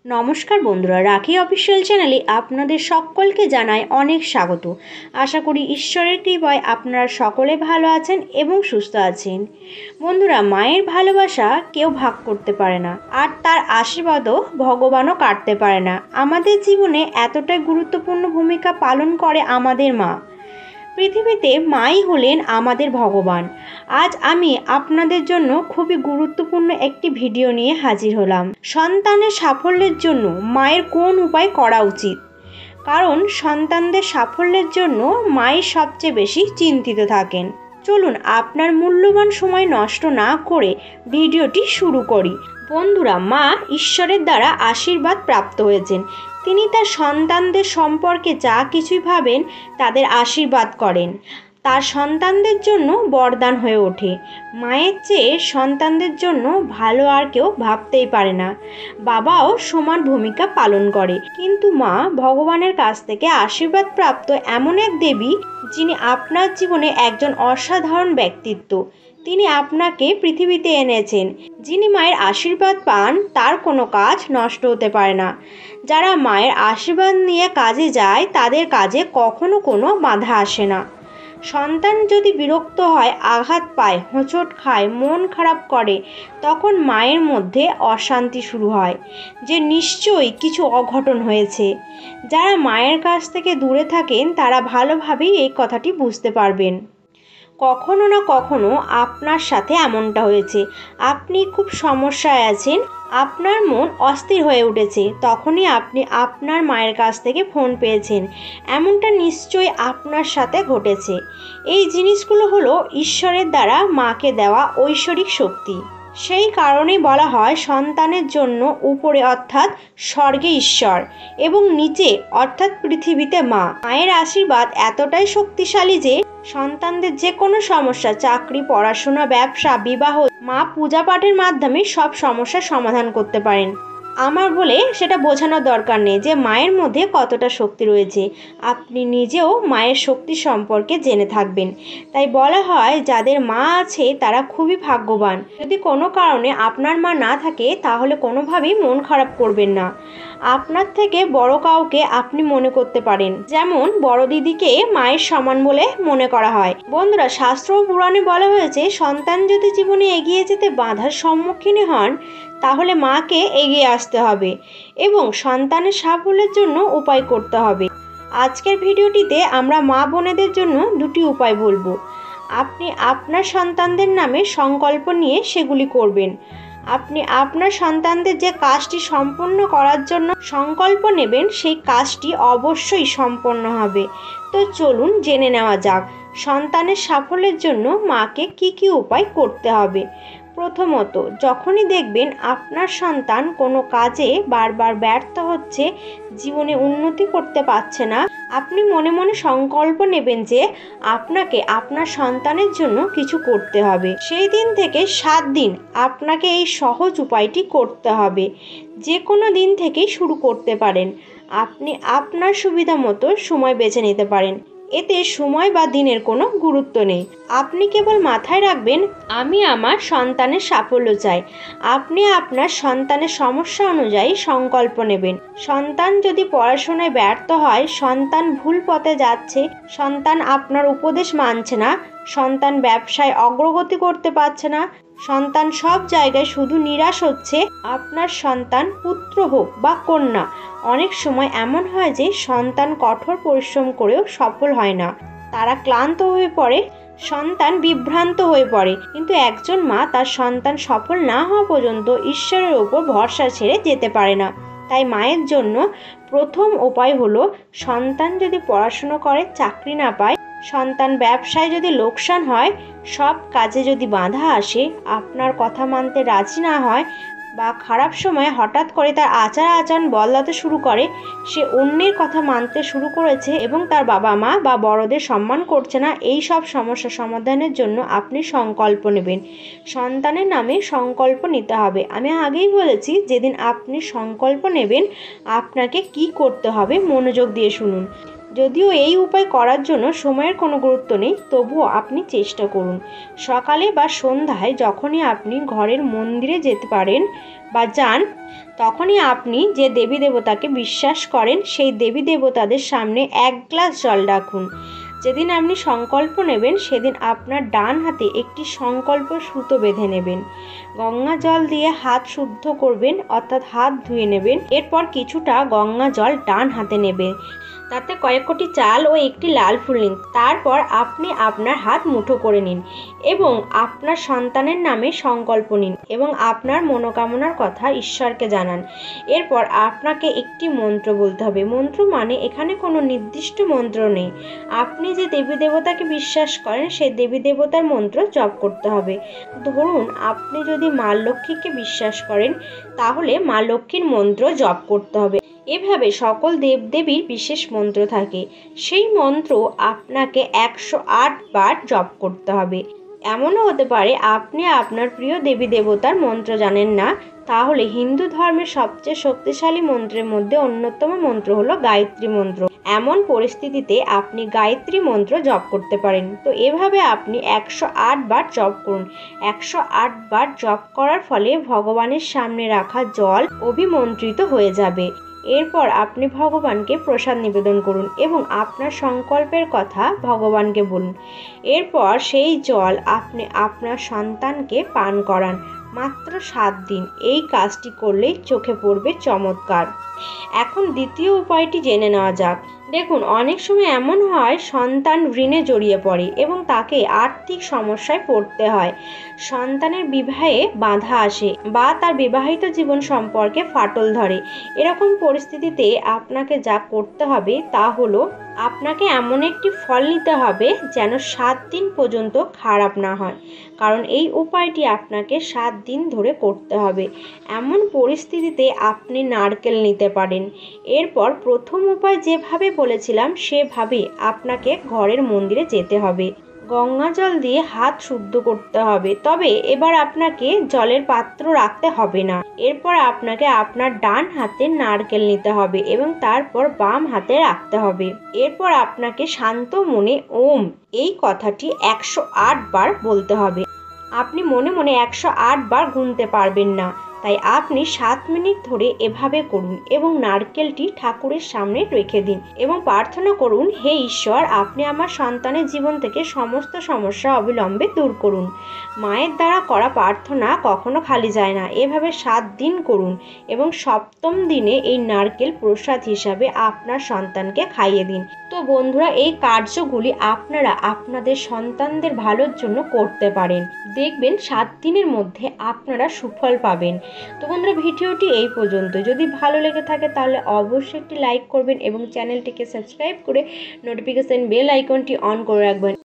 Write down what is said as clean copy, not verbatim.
নমস্কার বন্ধুরা, রাখি অফিসিয়াল চ্যানেলে আপনাদের সকলকে জানাই অনেক স্বাগত। আশা করি ঈশ্বরের কৃপায় আপনারা সকলে ভালো আছেন এবং সুস্থ আছেন। বন্ধুরা, মায়ের ভালোবাসা কেউ ভাগ করতে পারে না, আর তার আশীর্বাদও ভগবানও কাটতে পারে না। আমাদের জীবনে এতটাই গুরুত্বপূর্ণ ভূমিকা পালন করে আমাদের মা। পৃথিবীতে মাই হলেন আমাদের ভগবান। আজ আমি আপনাদের জন্য খুবই গুরুত্বপূর্ণ একটি ভিডিও নিয়ে হাজির হলাম। সন্তানের সাফল্যের জন্য মায়ের কোন উপায় করা উচিত? কারণ সন্তানদের সাফল্যের জন্য মাই সবচেয়ে বেশি চিন্তিত থাকেন। চলুন আপনার মূল্যবান সময় নষ্ট না করে ভিডিওটি শুরু করি। বন্ধুরা, মা ঈশ্বরের দ্বারা আশীর্বাদ প্রাপ্ত হয়েছেন। তিনি তার সন্তানদের সম্পর্কে যা কিছুই ভাবেন তাদের আশীর্বাদ করেন। তার সন্তানদের জন্য বরদান হয়ে ওঠে। মায়ের চেয়ে সন্তানদের জন্য ভালো আর কেউ ভাবতেই পারে না। বাবাও সমান ভূমিকা পালন করে, কিন্তু মা ভগবানের কাছ থেকে আশীর্বাদ প্রাপ্ত এমন এক দেবী, যিনি আপনার জীবনে একজন অসাধারণ ব্যক্তিত্ব। তিনি আপনাকে পৃথিবীতে এনেছেন। যিনি মায়ের আশীর্বাদ পান তার কোনো কাজ নষ্ট হতে পারে না। যারা মায়ের আশীর্বাদ নিয়ে কাজে যায় তাদের কাজে কখনো কোনো বাধা আসে না। সন্তান যদি বিরক্ত হয়, আঘাত পায়, হোঁচট খায়, মন খারাপ করে, তখন মায়ের মধ্যে অশান্তি শুরু হয় যে নিশ্চয়ই কিছু অঘটন হয়েছে। যারা মায়ের কাছ থেকে দূরে থাকেন তারা ভালোভাবেই এই কথাটি বুঝতে পারবেন। কখনো না কখনো আপনার সাথে এমনটা হয়েছে। আপনি খুব সমস্যায় আছেন, আপনার মন অস্থির হয়ে উঠেছে, তখনই আপনি আপনার মায়ের কাছ থেকে ফোন পেয়েছেন। এমনটা নিশ্চয়ই আপনার সাথে ঘটেছে। এই জিনিসগুলো হলো ঈশ্বরের দ্বারা মাকে দেওয়া ঐশ্বরিক শক্তি। সেই কারণেই বলা হয় সন্তানের জন্য উপরে অর্থাৎ স্বর্গে ঈশ্বর এবং নিচে অর্থাৎ পৃথিবীতে মা। মায়ের আশীর্বাদ এতটাই শক্তিশালী যে সন্তানদের যে কোনো সমস্যা, চাকরি, পড়াশোনা, ব্যবসা, বিবাহ, মা পূজা পাঠের মাধ্যমে সব সমস্যার সমাধান করতে পারেন। আমার বলে সেটা বোঝানোর দরকার নেই যে মায়ের মধ্যে কতটা শক্তি রয়েছে। আপনি নিজেও মায়ের শক্তি সম্পর্কে জেনে থাকবেন। তাই বলা হয় যাদের মা আছে তারা খুবই ভাগ্যবান। যদি কোনো কারণে আপনার মা না থাকে তাহলে কোনোভাবেই মন খারাপ করবেন না। আপনার থেকে বড় কাউকে আপনি মনে করতে পারেন, যেমন বড় দিদিকে মায়ের সমান বলে মনে করা হয়। বন্ধুরা, শাস্ত্র ও পুরাণে বলা হয়েছে সন্তান যদি জীবনে এগিয়ে যেতে বাধার সম্মুখীন হন তাহলে মাকে এগিয়ে আসতে হবে এবং সন্তানের সাফল্যের জন্য উপায় করতে হবে। আজকের ভিডিওটিতে আমরা মা বোনেদের জন্য দুটি উপায় বলবো। আপনি আপনার সন্তানদের নামে সংকল্প নিয়ে সেগুলি করবেন। আপনি আপনার সন্তানদের যে কাজটি সম্পন্ন করার জন্য সংকল্প নেবেন সেই কাজটি অবশ্যই সম্পন্ন হবে। তো চলুন জেনে নেওয়া যাক সন্তানের সাফল্যের জন্য মাকে কি কি উপায় করতে হবে। প্রথমত, যখনই দেখবেন আপনার সন্তান কোনো কাজে বারবার ব্যর্থ হচ্ছে, জীবনে উন্নতি করতে পারছে না, আপনি মনে মনে সংকল্প নেবেন যে আপনাকে আপনার সন্তানের জন্য কিছু করতে হবে। সেই দিন থেকে 7 দিন আপনাকে এই সহজ উপায়টি করতে হবে। যে কোনো দিন থেকেই শুরু করতে পারেন। আপনি আপনার সুবিধা মতো সময় বেছে নিতে পারেন। এতে সময় বা দিনের কোনো গুরুত্ব নেই। আপনি কেবল মাথায় রাখবেন আমি আমার সন্তানের সাফল্য চাই। আপনি আপনার সন্তানের সমস্যা অনুযায়ী সংকল্প নেবেন। সন্তান যদি পড়াশোনায় ব্যর্থ হয়, সন্তান ভুল পথে যাচ্ছে, সন্তান আপনার উপদেশ মানছে না, সন্তান ব্যবসায় অগ্রগতি করতে পারছে না, সন্তান সব জায়গায় শুধু নিরাশ হচ্ছে, আপনার সন্তান পুত্র হোক বা কন্যা, অনেক সময় এমন হয় যে সন্তান কঠোর পরিশ্রম করেও সফল হয় না। তারা ক্লান্ত হয়ে পড়ে, সন্তান বিভ্রান্ত হয়ে পড়ে। কিন্তু একজন মা তার সন্তান সফল না হওয়া পর্যন্ত ঈশ্বরের ওপর ভরসা ছেড়ে যেতে পারে না। তাই মায়ের জন্য প্রথম উপায় হলো, সন্তান যদি পড়াশুনো করে চাকরি না পায়, সন্তান ব্যবসায় যদি লোকসান হয়, সব কাজে যদি বাধা আসে, আপনার কথা মানতে রাজি না হয় বা খারাপ সময় হঠাৎ করে তার আচার আচরণ বদলাতে শুরু করে, সে অন্যের কথা মানতে শুরু করেছে এবং তার বাবা মা বা বড়দের সম্মান করছে না, এই সব সমস্যা সমাধানের জন্য আপনি সংকল্প নেবেন। সন্তানের নামে সংকল্প নিতে হবে। আমি আগেই বলেছি যেদিন আপনি সংকল্প নেবেন আপনাকে কি করতে হবে, মনোযোগ দিয়ে শুনুন। যদিও এই উপায় করার জন্য সময়ের কোনো গুরুত্ব নেই, তবুও আপনি চেষ্টা করুন। সকালে বা সন্ধ্যায় যখনই আপনি ঘরের মন্দিরে যেতে পারেন বা যান, তখনই আপনি যে দেবী দেবতাকে বিশ্বাস করেন সেই দেবী দেবতাদের সামনে 1 গ্লাস জল রাখুন। যেদিন আপনি সংকল্প নেবেন সেদিন আপনার ডান হাতে একটি সংকল্প সুতো বেঁধে নেবেন। গঙ্গা জল দিয়ে হাত শুদ্ধ করবেন, অর্থাৎ হাত ধুয়ে নেবেন। এরপর কিছুটা গঙ্গা জল ডান হাতে নেবেন, তাতে কয়েক কোটি চাল ও একটি লাল ফুল নিন। তারপর আপনি আপনার হাত মুঠো করে নিন এবং আপনার সন্তানের নামে সংকল্প নিন এবং আপনার মনোকামনার কথা ঈশ্বরকে জানান। এরপর আপনাকে একটি মন্ত্র বলতে হবে। মন্ত্র মানে এখানে কোনো নির্দিষ্ট মন্ত্র নেই। আপনি যে দেবী দেবতাকে বিশ্বাস করেন সেই দেবী দেবতার মন্ত্র জপ করতে হবে। ধরুন আপনি যদি মা লক্ষ্মীকে বিশ্বাস করেন তাহলে মা লক্ষ্মীর মন্ত্র জপ করতে হবে। এভাবে সকল দেবদেবীর বিশেষ মন্ত্র থাকে, সেই মন্ত্র আপনাকে 108 বার জপ করতে হবে। এমনও হতে পারে আপনি আপনার প্রিয় দেবী দেবতার মন্ত্র জানেন না, তাহলে হিন্দু ধর্মের সবচেয়ে শক্তিশালী মন্ত্রের মধ্যে অন্যতম মন্ত্র হলো গায়ত্রী মন্ত্র। এমন পরিস্থিতিতে আপনি গায়ত্রী মন্ত্র জপ করতে পারেন। তো এভাবে আপনি 108 বার জপ করুন। 108 বার জপ করার ফলে ভগবানের সামনে রাখা জল অভিমন্ত্রিত হয়ে যাবে। এরপর আপনি ভগবানকে প্রসাদ নিবেদন করুন এবং আপনার সংকল্পের কথা ভগবানকে বলুন। এরপর সেই জল আপনি আপনার সন্তানকে পান করান। মাত্র 7 দিন এই কাজটি করলেই চোখে পড়বে চমৎকার। এখন দ্বিতীয় উপায়টি জেনে নেওয়া যাক। দেখুন, অনেক সময় এমন হয় সন্তান ঋণে জড়িয়ে পড়ে এবং তাকে আর্থিক সমস্যায় পড়তে হয়। সন্তানের বিবাহে বাধা আসে বা তার বিবাহিত জীবন সম্পর্কে ফাটল ধরে। এরকম পরিস্থিতিতে আপনাকে যা করতে হবে তা হলো আপনাকে এমন একটি ফল নিতে হবে যেন 7 দিন পর্যন্ত খারাপ না হয়, কারণ এই উপায়টি আপনাকে 7 দিন ধরে করতে হবে। এমন পরিস্থিতিতে আপনি নারকেল নিতে পারেন। এরপর প্রথম উপায় যেভাবে বলেছিলাম সেভাবে আপনাকে ঘরের মন্দিরে যেতে হবে। গঙ্গা জল দিয়ে হাত শুদ্ধ করতে হবে, তবে এবার আপনাকে জলের পাত্র রাখতে হবে না। এরপর আপনাকে আপনার ডান হাতে নারকেল নিতে হবে এবং তারপর বাম হাতে রাখতে হবে। এরপর আপনাকে শান্ত মনে ওম এই কথাটি 108 বার বলতে হবে। আপনি মনে মনে 108 বার গুনতে পারবেন না, তাই আপনি 7 মিনিট ধরে এভাবে করুন এবং নারকেলটি ঠাকুরের সামনে রেখে দিন এবং প্রার্থনা করুন, হে ঈশ্বর, আপনি আমার সন্তানের জীবন থেকে সমস্ত সমস্যা অবিলম্বে দূর করুন। মায়ের দ্বারা করা প্রার্থনা কখনো খালি যায় না। এভাবে 7 দিন করুন এবং 7ম দিনে এই নারকেল প্রসাদ হিসাবে আপনার সন্তানকে খাইয়ে দিন। তো বন্ধুরা, এই কার্যগুলি আপনারা আপনাদের সন্তানদের ভালোর জন্য করতে পারেন। দেখবেন 7 দিনের মধ্যে আপনারা সুফল পাবেন। তো বন্ধুরা, ভিডিওটি এই পর্যন্ত। যদি ভালো লেগে থাকে তাহলে অবশ্যই একটি লাইক করবেন এবং চ্যানেলটিকে সাবস্ক্রাইব করে নোটিফিকেশন বেল আইকনটি অন করে রাখবেন।